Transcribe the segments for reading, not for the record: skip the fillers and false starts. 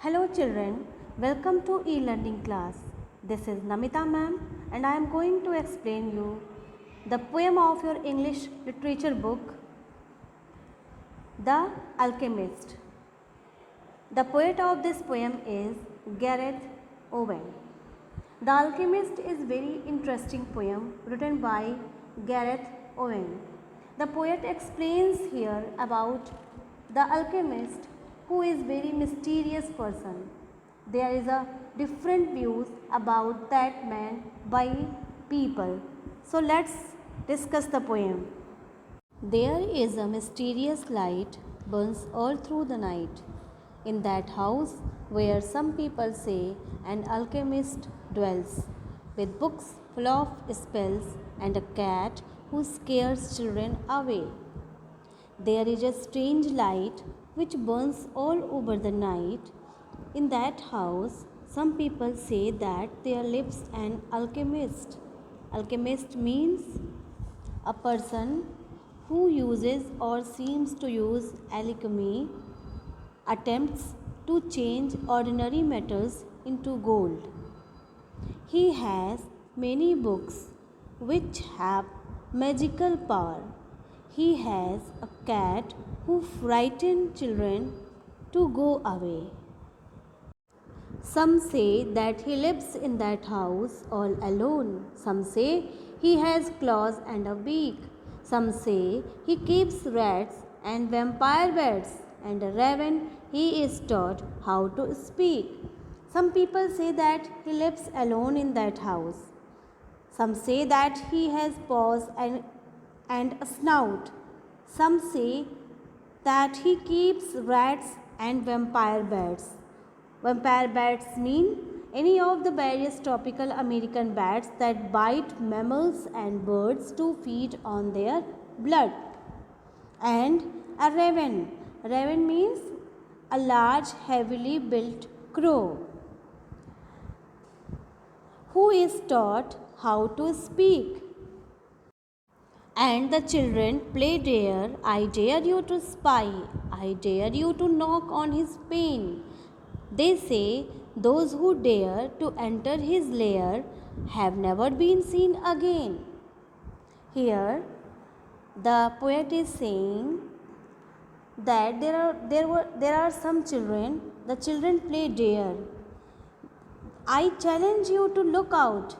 Hello children, welcome to e-learning class. This is Namita ma'am and I am going to explain you the poem of your English literature book, The Alchemist. The poet of this poem is Gareth Owen. The Alchemist is very interesting poem written by Gareth Owen. The poet explains here about the alchemist who is very mysterious person. There is a different views about that man by people. So let's discuss the poem. There is a mysterious light burns all through the night. In that house where some people say an alchemist dwells, with books full of spells and a cat who scares children away. There is a strange light which burns all over the night. In that house, some people say that there lives an alchemist. Alchemist means a person who uses or seems to use alchemy, attempts to change ordinary metals into gold. He has many books which have magical power. He has a cat who frightens children to go away. Some say that he lives in that house all alone. Some say he has claws and a beak. Some say he keeps rats and vampire bats, and a raven he is taught how to speak. Some people say that he lives alone in that house. Some say that he has paws and a snout. Some say that he keeps rats and vampire bats. Vampire bats mean any of the various tropical American bats that bite mammals and birds to feed on their blood. And a raven. Raven means a large, heavily built crow who is taught how to speak. And the children play dare. I dare you to spy. I dare you to knock on his pane. They say those who dare to enter his lair have never been seen again. Here, the poet is saying that there are some children. The children play dare. I challenge you to look out.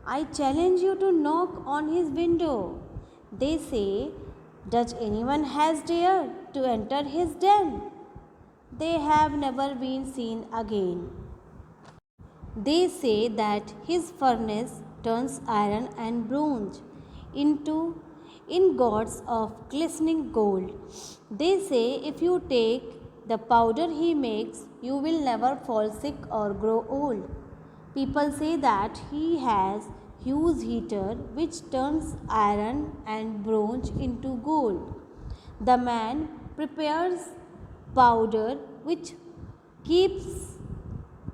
I challenge you to knock on his window. They say, does anyone has dared to enter his den? They have never been seen again. They say that his furnace turns iron and bronze into ingots of glistening gold. They say if you take the powder he makes, you will never fall sick or grow old. People say that he has huge heater which turns iron and bronze into gold. The man prepares powder which keeps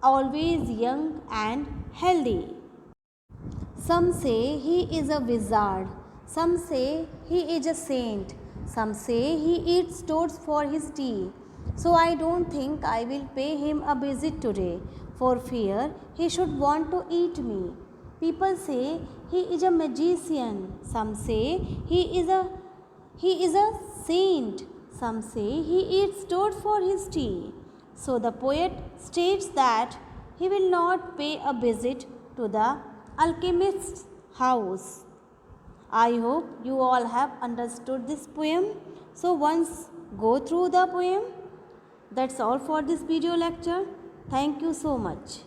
always young and healthy. Some say he is a wizard. Some say he is a saint. Some say he eats toads for his tea. So I don't think I will pay him a visit today, for fear he should want to eat me. People say he is a magician. Some say he is a saint. Some say he eats toad for his tea. So the poet states that he will not pay a visit to the alchemist's house. I hope you all have understood this poem. So once go through the poem. That's all for this video lecture. Thank you so much.